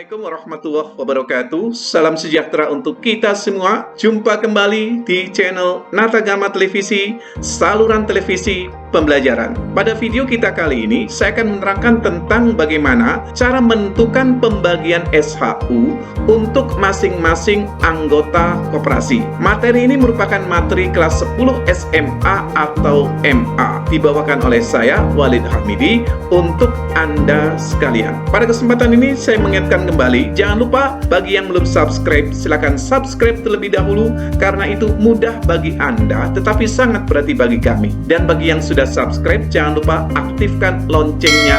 Assalamualaikum warahmatullahi wabarakatuh. Salam sejahtera untuk kita semua. Jumpa kembali di channel Natagama Televisi, saluran televisi pembelajaran. Pada video kita kali ini, saya akan menerangkan tentang bagaimana cara menentukan pembagian SHU untuk masing-masing anggota koperasi. Materi ini merupakan materi kelas 10 SMA atau MA, dibawakan oleh saya, Walid Hamidi, untuk Anda sekalian. Pada kesempatan ini, saya mengingatkan kembali, jangan lupa bagi yang belum subscribe, silakan subscribe terlebih dahulu, karena itu mudah bagi Anda, tetapi sangat berarti bagi kami. Dan bagi yang sudah subscribe, jangan lupa aktifkan loncengnya,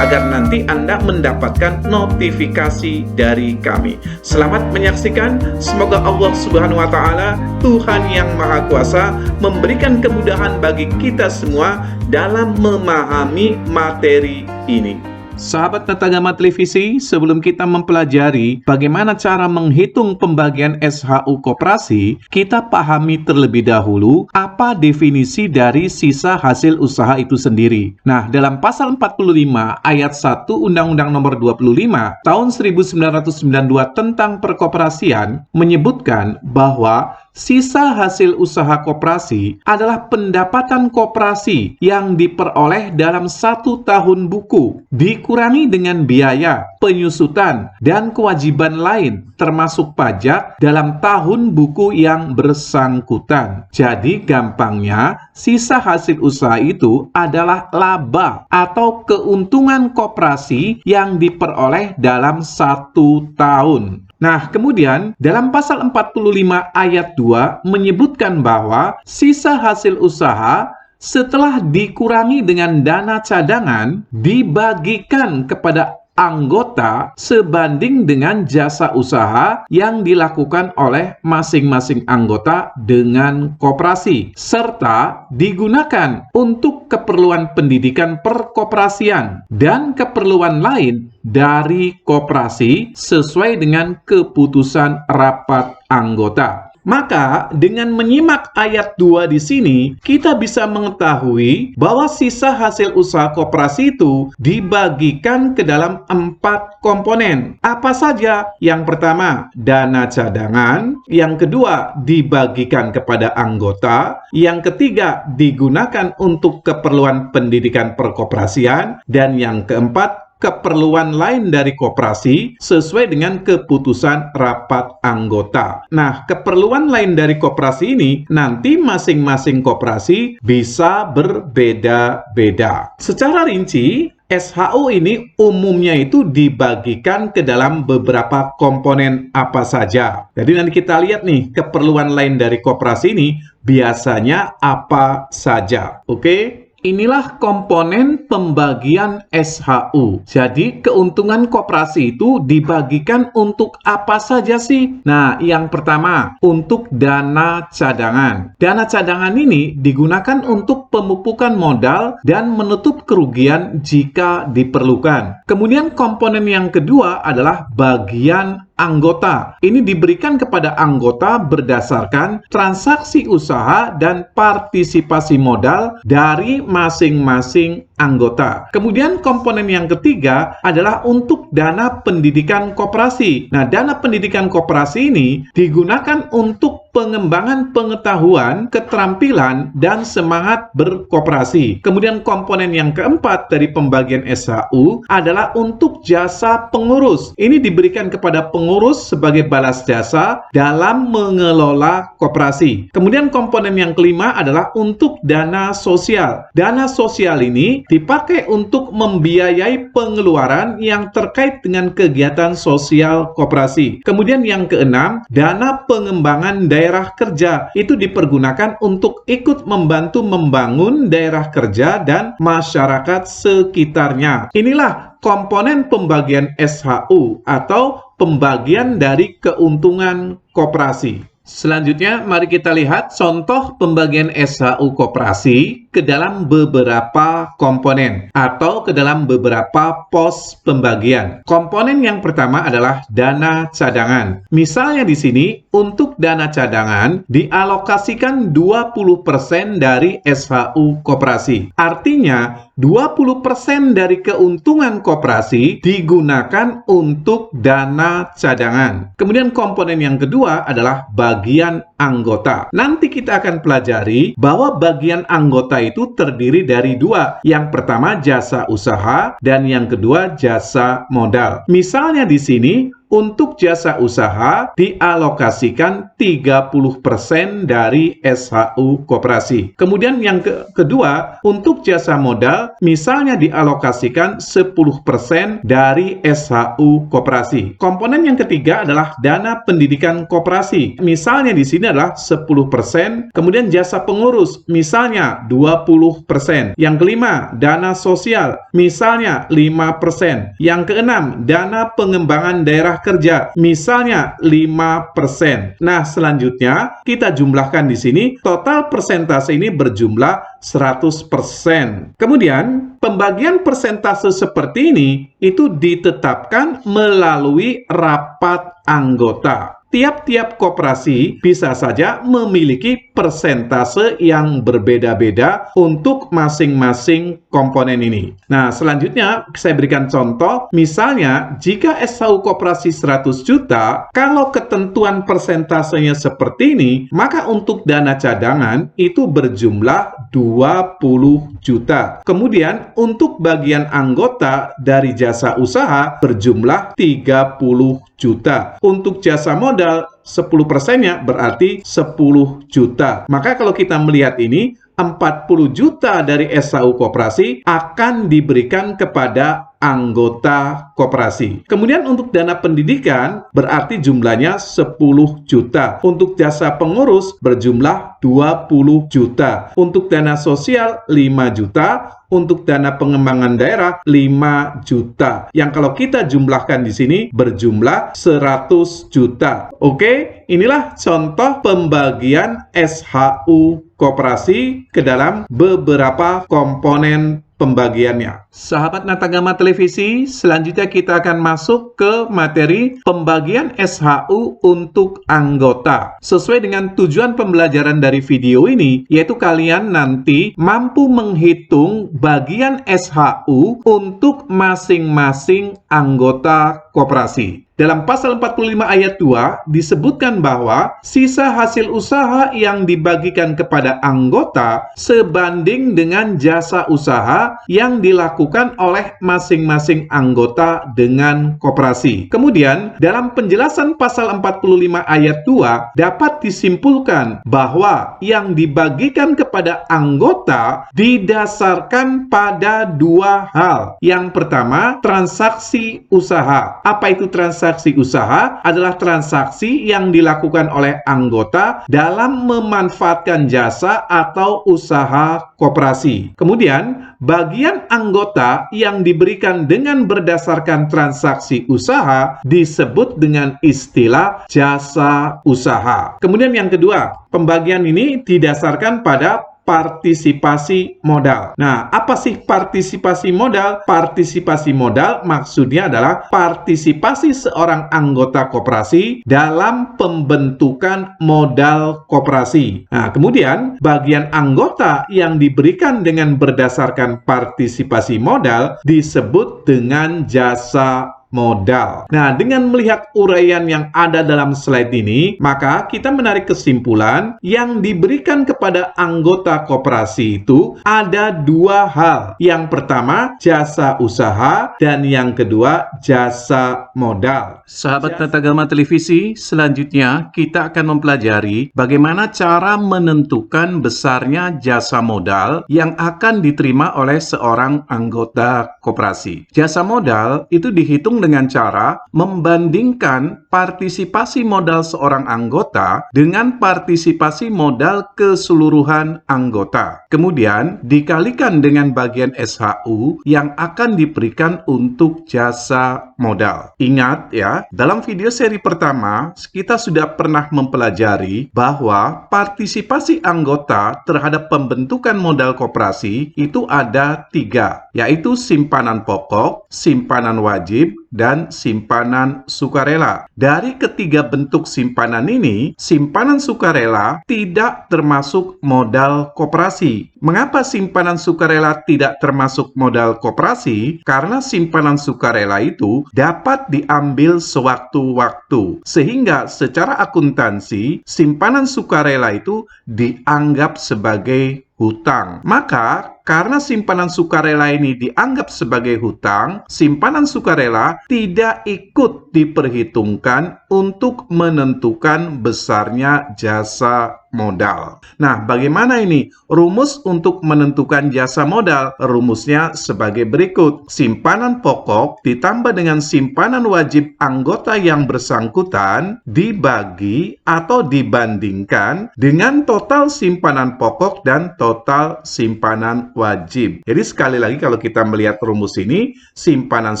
agar nanti Anda mendapatkan notifikasi dari kami. Selamat menyaksikan, semoga Allah Subhanahu wa Ta'ala, Tuhan yang Maha Kuasa, memberikan kemudahan bagi kita semua dalam memahami materi ini. Sahabat Natagama Televisi, sebelum kita mempelajari bagaimana cara menghitung pembagian SHU koperasi, kita pahami terlebih dahulu apa definisi dari sisa hasil usaha itu sendiri. Nah, dalam pasal 45 ayat 1 Undang-Undang Nomor 25 tahun 1992 tentang perkoperasian menyebutkan bahwa sisa hasil usaha koperasi adalah pendapatan koperasi yang diperoleh dalam 1 tahun buku, dikurangi dengan biaya, penyusutan, dan kewajiban lain, termasuk pajak dalam tahun buku yang bersangkutan. Jadi gampangnya, sisa hasil usaha itu adalah laba atau keuntungan koperasi yang diperoleh dalam 1 tahun. Nah, kemudian dalam pasal 45 ayat 2 menyebutkan bahwa sisa hasil usaha setelah dikurangi dengan dana cadangan dibagikan kepada anggota sebanding dengan jasa usaha yang dilakukan oleh masing-masing anggota dengan koperasi, serta digunakan untuk keperluan pendidikan perkoperasian dan keperluan lain dari koperasi sesuai dengan keputusan rapat anggota. Maka dengan menyimak ayat 2 di sini, kita bisa mengetahui bahwa sisa hasil usaha koperasi itu dibagikan ke dalam 4 komponen. Apa saja? Yang pertama, dana cadangan. Yang kedua, dibagikan kepada anggota. Yang ketiga, digunakan untuk keperluan pendidikan perkoperasian. Dan yang keempat, keperluan lain dari koperasi sesuai dengan keputusan rapat anggota. Nah, keperluan lain dari koperasi ini nanti masing-masing koperasi bisa berbeda-beda. Secara rinci, SHU ini umumnya itu dibagikan ke dalam beberapa komponen apa saja. Jadi nanti kita lihat nih, keperluan lain dari koperasi ini biasanya apa saja. Oke? Inilah komponen pembagian SHU. Jadi, keuntungan koperasi itu dibagikan untuk apa saja sih? Nah, yang pertama, untuk dana cadangan. Dana cadangan ini digunakan untuk pemupukan modal dan menutup kerugian jika diperlukan. Kemudian komponen yang kedua adalah bagian anggota. Ini diberikan kepada anggota berdasarkan transaksi usaha dan partisipasi modal dari masing-masing anggota. Kemudian komponen yang ketiga adalah untuk dana pendidikan koperasi. Nah, dana pendidikan koperasi ini digunakan untuk pengembangan pengetahuan, keterampilan, dan semangat berkoperasi. Kemudian komponen yang keempat dari pembagian SHU adalah untuk jasa pengurus. Ini diberikan kepada pengurus sebagai balas jasa dalam mengelola koperasi. Kemudian komponen yang kelima adalah untuk dana sosial. Dana sosial ini dipakai untuk membiayai pengeluaran yang terkait dengan kegiatan sosial koperasi. Kemudian yang keenam, dana pengembangan daerah kerja. Itu dipergunakan untuk ikut membantu membangun daerah kerja dan masyarakat sekitarnya. Inilah komponen pembagian SHU atau pembagian dari keuntungan koperasi. Selanjutnya, mari kita lihat contoh pembagian SHU koperasi. ke dalam beberapa komponen atau ke dalam beberapa pos pembagian. Komponen yang pertama adalah dana cadangan. Misalnya di sini untuk dana cadangan dialokasikan 20% dari SHU koperasi. Artinya 20% dari keuntungan koperasi digunakan untuk dana cadangan. Kemudian komponen yang kedua adalah bagian anggota. Nanti kita akan pelajari bahwa bagian anggota itu terdiri dari dua. Yang pertama jasa usaha dan yang kedua jasa modal. Misalnya di sini untuk jasa usaha dialokasikan 30% dari SHU koperasi. Kemudian yang kedua, untuk jasa modal misalnya dialokasikan 10% dari SHU koperasi. Komponen yang ketiga adalah dana pendidikan koperasi. Misalnya di sini adalah 10%, kemudian jasa pengurus misalnya 20%. Yang kelima, dana sosial misalnya 5%. Yang keenam, dana pengembangan daerah kerja misalnya 5%. Nah, selanjutnya kita jumlahkan di sini, total persentase ini berjumlah 100%. Kemudian, pembagian persentase seperti ini itu ditetapkan melalui rapat anggota. Tiap-tiap koperasi bisa saja memiliki persentase yang berbeda-beda untuk masing-masing komponen ini. Nah, selanjutnya saya berikan contoh. Misalnya, jika SHU koperasi 100 juta, kalau ketentuan persentasenya seperti ini, maka untuk dana cadangan itu berjumlah 20 juta. Kemudian, untuk bagian anggota dari jasa usaha berjumlah 30 juta. Untuk jasa modal 10%-nya berarti 10 juta. Maka kalau kita melihat ini, 40 juta dari SHU koperasi akan diberikan kepada anggota koperasi. Kemudian untuk dana pendidikan berarti jumlahnya 10 juta. Untuk jasa pengurus berjumlah 20 juta. Untuk dana sosial 5 juta. Untuk dana pengembangan daerah 5 juta. Yang kalau kita jumlahkan di sini berjumlah 100 juta. Oke, inilah contoh pembagian SHU koperasi ke dalam beberapa komponen pembagiannya. Sahabat Natagama Televisi, selanjutnya kita akan masuk ke materi pembagian SHU untuk anggota. Sesuai dengan tujuan pembelajaran dari video ini, yaitu kalian nanti mampu menghitung bagian SHU untuk masing-masing anggota koperasi. Dalam pasal 45 ayat 2 disebutkan bahwa sisa hasil usaha yang dibagikan kepada anggota sebanding dengan jasa usaha yang dilakukan oleh masing-masing anggota dengan koperasi. Kemudian, dalam penjelasan pasal 45 ayat 2 dapat disimpulkan bahwa yang dibagikan kepada anggota didasarkan pada dua hal. Yang pertama, transaksi usaha. Apa itu transaksi usaha? Adalah transaksi yang dilakukan oleh anggota dalam memanfaatkan jasa atau usaha koperasi. Kemudian, bagian anggota yang diberikan dengan berdasarkan transaksi usaha disebut dengan istilah jasa usaha. Kemudian yang kedua, pembagian ini didasarkan pada partisipasi modal. Nah, apa sih partisipasi modal? Partisipasi modal maksudnya adalah partisipasi seorang anggota koperasi dalam pembentukan modal koperasi. Nah, kemudian bagian anggota yang diberikan dengan berdasarkan partisipasi modal disebut dengan jasa modal. Nah, dengan melihat uraian yang ada dalam slide ini, maka kita menarik kesimpulan yang diberikan kepada anggota koperasi itu ada dua hal. Yang pertama, jasa usaha, dan yang kedua, jasa modal. Sahabat Natagama Televisi, selanjutnya kita akan mempelajari bagaimana cara menentukan besarnya jasa modal yang akan diterima oleh seorang anggota koperasi. Jasa modal itu dihitung dihitung dengan cara membandingkan partisipasi modal seorang anggota dengan partisipasi modal keseluruhan anggota. Kemudian dikalikan dengan bagian SHU yang akan diberikan untuk jasa modal. Ingat ya, dalam video seri pertama kita sudah pernah mempelajari bahwa partisipasi anggota terhadap pembentukan modal koperasi itu ada 3, yaitu simpanan pokok, simpanan wajib, dan simpanan sukarela. Dari ketiga bentuk simpanan ini, simpanan sukarela tidak termasuk modal koperasi. Mengapa simpanan sukarela tidak termasuk modal koperasi? Karena simpanan sukarela itu dapat diambil sewaktu-waktu. Sehingga secara akuntansi, simpanan sukarela itu dianggap sebagai hutang. Maka, karena simpanan sukarela ini dianggap sebagai hutang, simpanan sukarela tidak ikut diperhitungkan untuk menentukan besarnya jasa modal. Nah, bagaimana ini? Rumus untuk menentukan jasa modal, rumusnya sebagai berikut. Simpanan pokok ditambah dengan simpanan wajib anggota yang bersangkutan dibagi atau dibandingkan dengan total simpanan pokok dan total simpanan wajib. Jadi sekali lagi kalau kita melihat rumus ini, simpanan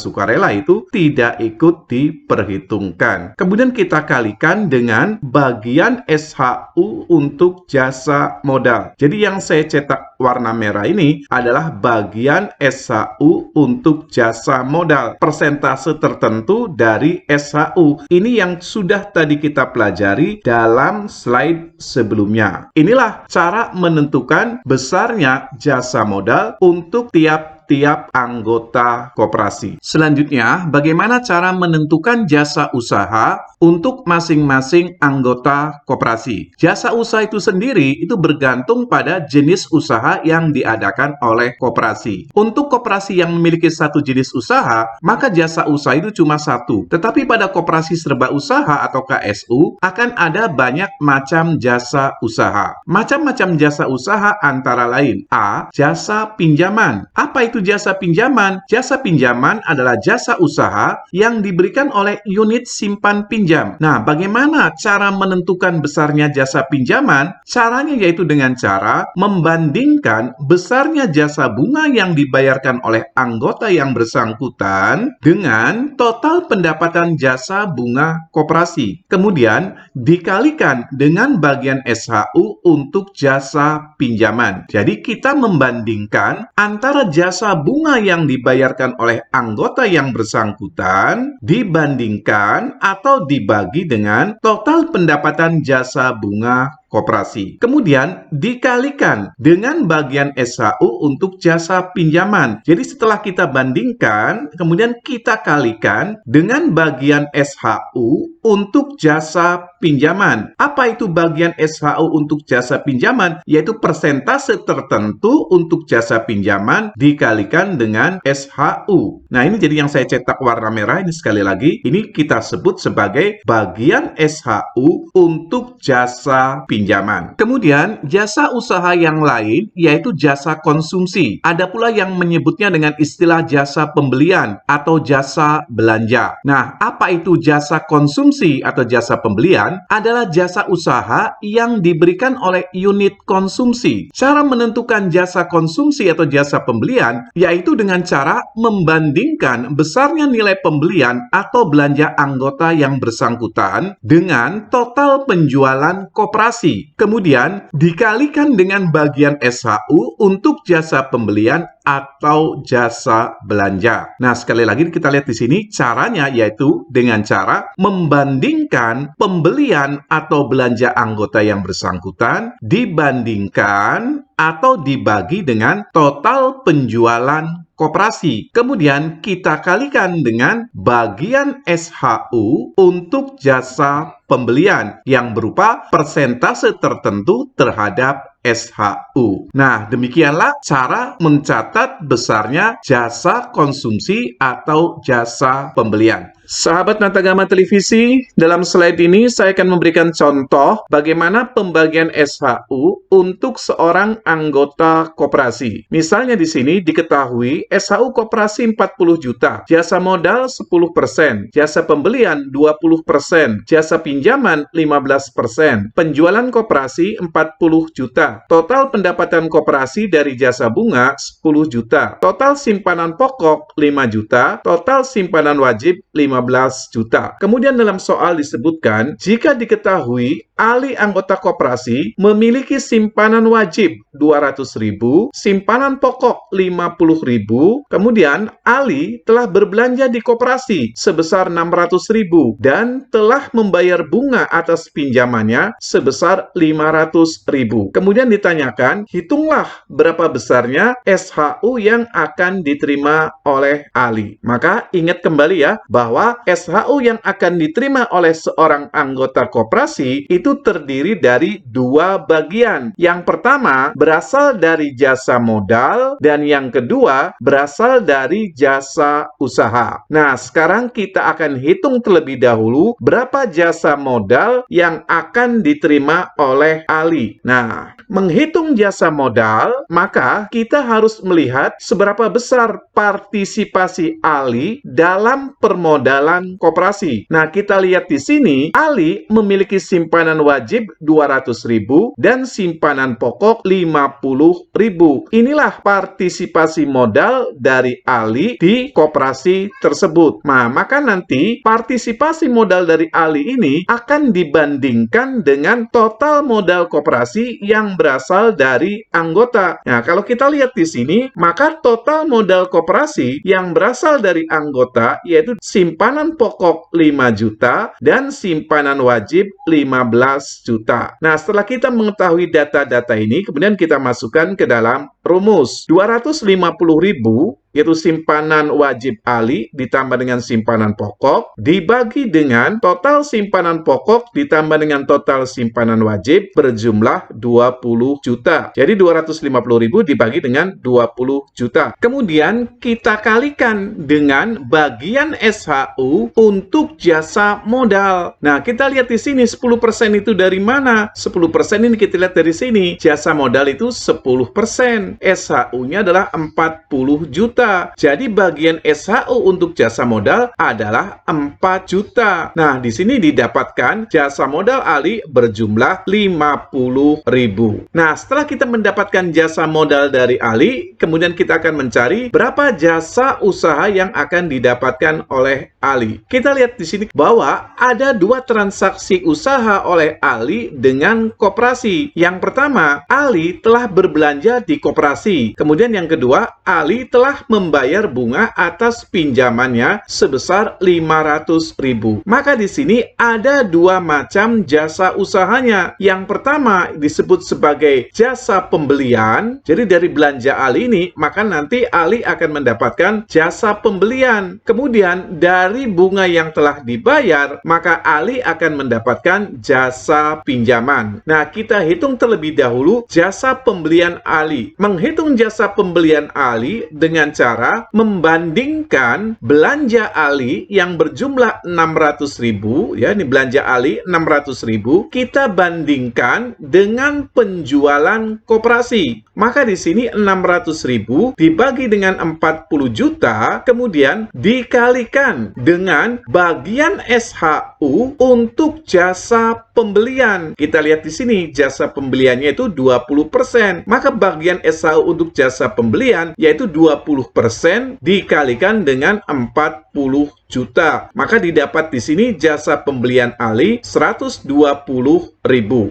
sukarela itu tidak ikut diperhitungkan. Kemudian kita kalikan dengan bagian SHU untuk jasa modal. Jadi yang saya cetak warna merah ini adalah bagian SHU untuk jasa modal. Persentase tertentu dari SHU. Ini yang sudah tadi kita pelajari dalam slide sebelumnya. Inilah cara menentukan besarnya jasa modal untuk tiap anggota koperasi. Selanjutnya, bagaimana cara menentukan jasa usaha untuk masing-masing anggota koperasi? Jasa usaha itu sendiri itu bergantung pada jenis usaha yang diadakan oleh koperasi. Untuk koperasi yang memiliki satu jenis usaha, maka jasa usaha itu cuma satu. Tetapi pada koperasi serba usaha atau KSU akan ada banyak macam jasa usaha. Macam-macam jasa usaha antara lain: A. Jasa pinjaman. Apa itu jasa pinjaman? Jasa pinjaman adalah jasa usaha yang diberikan oleh unit simpan pinjam. Nah, bagaimana cara menentukan besarnya jasa pinjaman? Caranya yaitu dengan cara membandingkan besarnya jasa bunga yang dibayarkan oleh anggota yang bersangkutan dengan total pendapatan jasa bunga koperasi. Kemudian dikalikan dengan bagian SHU untuk jasa pinjaman. Jadi kita membandingkan antara jasa bunga yang dibayarkan oleh anggota yang bersangkutan dibandingkan atau dibagi dengan total pendapatan jasa bunga koperasi. Kemudian dikalikan dengan bagian SHU untuk jasa pinjaman. Jadi setelah kita bandingkan, kemudian kita kalikan dengan bagian SHU untuk jasa pinjaman. Apa itu bagian SHU untuk jasa pinjaman? Yaitu persentase tertentu untuk jasa pinjaman dikalikan dengan SHU. Nah, ini jadi yang saya cetak warna merah ini sekali lagi, ini kita sebut sebagai bagian SHU untuk jasa pinjaman. Kemudian, jasa usaha yang lain yaitu jasa konsumsi. Ada pula yang menyebutnya dengan istilah jasa pembelian atau jasa belanja. Nah, apa itu jasa konsumsi atau jasa pembelian? Adalah jasa usaha yang diberikan oleh unit konsumsi. Cara menentukan jasa konsumsi atau jasa pembelian yaitu dengan cara membandingkan besarnya nilai pembelian atau belanja anggota yang bersangkutan dengan total penjualan koperasi. Kemudian dikalikan dengan bagian SHU untuk jasa pembelian atau jasa belanja. Nah, sekali lagi kita lihat di sini caranya yaitu dengan cara membandingkan pembelian atau belanja anggota yang bersangkutan dibandingkan atau dibagi dengan total penjualan koperasi. Kemudian kita kalikan dengan bagian SHU untuk jasa pembelian yang berupa persentase tertentu terhadap SHU. Nah, demikianlah cara mencatat besarnya jasa konsumsi atau jasa pembelian. Sahabat Natagama Televisi, dalam slide ini saya akan memberikan contoh bagaimana pembagian SHU untuk seorang anggota koperasi. Misalnya di sini diketahui SHU koperasi 40 juta, jasa modal 10%, jasa pembelian 20%, jasa pinjaman 15%, penjualan koperasi 40 juta, total pendapatan koperasi dari jasa bunga 10 juta, total simpanan pokok 5 juta, total simpanan wajib 15 juta. Kemudian dalam soal disebutkan, jika diketahui ahli anggota koperasi memiliki simpanan wajib 200.000, simpanan pokok 50.000, kemudian ahli telah berbelanja di koperasi sebesar 600.000 dan telah membayar bunga atas pinjamannya sebesar 500.000. Kemudian ditanyakan, hitunglah berapa besarnya SHU yang akan diterima oleh ahli. Maka ingat kembali ya, bahwa SHU yang akan diterima oleh seorang anggota koperasi itu terdiri dari dua bagian. Yang pertama berasal dari jasa modal dan yang kedua berasal dari jasa usaha. Nah, sekarang kita akan hitung terlebih dahulu berapa jasa modal yang akan diterima oleh ahli. Nah, menghitung jasa modal, maka kita harus melihat seberapa besar partisipasi ahli dalam permodalan koperasi. Nah, kita lihat di sini, ahli memiliki simpanan wajib 200.000 dan simpanan pokok 50.000. Inilah partisipasi modal dari ahli di koperasi tersebut. Nah, maka nanti partisipasi modal dari ahli ini akan dibandingkan dengan total modal koperasi yang berasal dari anggota. Nah, kalau kita lihat di sini, maka total modal koperasi yang berasal dari anggota yaitu simpanan pokok 5 juta dan simpanan wajib 15 juta. Nah, setelah kita mengetahui data-data ini, kemudian kita masukkan ke dalam rumus. 250.000 yaitu simpanan wajib ahli ditambah dengan simpanan pokok dibagi dengan total simpanan pokok ditambah dengan total simpanan wajib berjumlah 20 juta. Jadi 250.000 dibagi dengan 20 juta. Kemudian kita kalikan dengan bagian SHU untuk jasa modal. Nah, kita lihat di sini 10% itu dari mana? 10% ini kita lihat dari sini. Jasa modal itu 10%. SHU-nya adalah 40 juta. Jadi bagian SHU untuk jasa modal adalah 4 juta. Nah, di sini didapatkan jasa modal ahli berjumlah 50.000. Nah, setelah kita mendapatkan jasa modal dari ahli, kemudian kita akan mencari berapa jasa usaha yang akan didapatkan oleh ahli. Kita lihat di sini bahwa ada dua transaksi usaha oleh ahli dengan koperasi. Yang pertama, ahli telah berbelanja di koperasi. Kemudian yang kedua, ahli telah membayar bunga atas pinjamannya sebesar 500.000. Maka di sini ada dua macam jasa usahanya. Yang pertama disebut sebagai jasa pembelian. Jadi dari belanja ahli ini, maka nanti ahli akan mendapatkan jasa pembelian. Kemudian dari bunga yang telah dibayar, maka ahli akan mendapatkan jasa pinjaman. Nah, kita hitung terlebih dahulu jasa pembelian ahli. Menghitung jasa pembelian ahli dengan cara membandingkan belanja ahli yang berjumlah 600.000, ya, ini belanja ahli 600.000, kita bandingkan dengan penjualan koperasi. Maka di sini 600.000 dibagi dengan 40 juta, kemudian dikalikan dengan bagian SHU untuk jasa pembelian. Kita lihat di sini jasa pembeliannya itu 20%. Maka bagian SHU untuk jasa pembelian yaitu 20% dikalikan dengan 40 juta. Maka didapat di sini jasa pembelian ahli 120.000.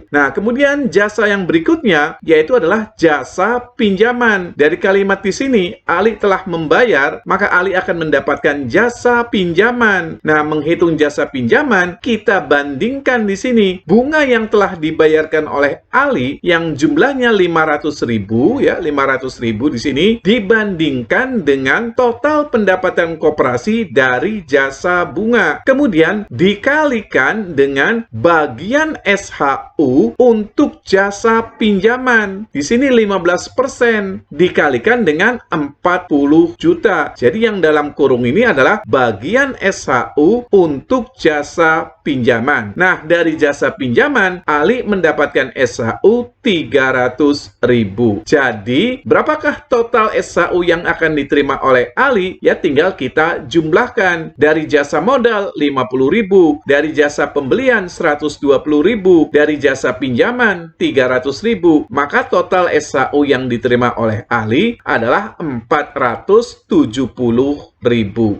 Nah, kemudian jasa yang berikutnya yaitu adalah jasa pinjaman. Dari kalimat di sini, ahli telah membayar, maka ahli akan mendapatkan jasa pinjaman. Nah, menghitung jasa pinjaman, kita bandingkan di sini bunga yang telah dibayarkan oleh ahli yang jumlahnya 500.000, ya, 500.000 di sini dibandingkan dengan total pendapatan koperasi dari jasa bunga. Kemudian dikalikan dengan bagian SHU untuk jasa pinjaman. Di sini 15% dikalikan dengan 40 juta. Jadi yang dalam kurung ini adalah bagian SHU untuk jasa pinjaman. Nah, dari jasa pinjaman, Ali mendapatkan SHU 300.000. Jadi, berapakah total SHU yang akan diterima oleh Ali? Ya, tinggal kita jumlahkan. Dari jasa modal 50.000, dari jasa pembelian 120.000, dari jasa pinjaman 300.000. Maka total SHU yang diterima oleh Ali adalah 470.000.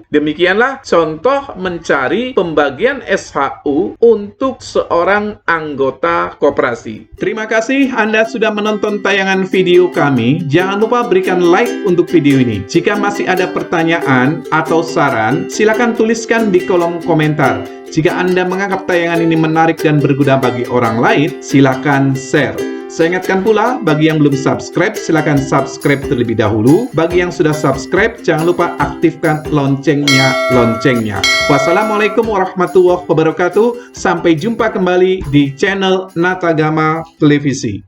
Demikianlah contoh mencari pembagian SHU untuk seorang anggota koperasi. Terima kasih Anda sudah menonton tayangan video kami. Jangan lupa berikan like untuk video ini. Jika masih ada pertanyaan atau saran, silakan tuliskan di kolom komentar. Jika Anda menganggap tayangan ini menarik dan berguna bagi orang lain, silakan share. Saya ingatkan pula, bagi yang belum subscribe, silakan subscribe terlebih dahulu. Bagi yang sudah subscribe, jangan lupa aktifkan loncengnya. Wassalamualaikum warahmatullahi wabarakatuh. Sampai jumpa kembali di channel Natagama Televisi.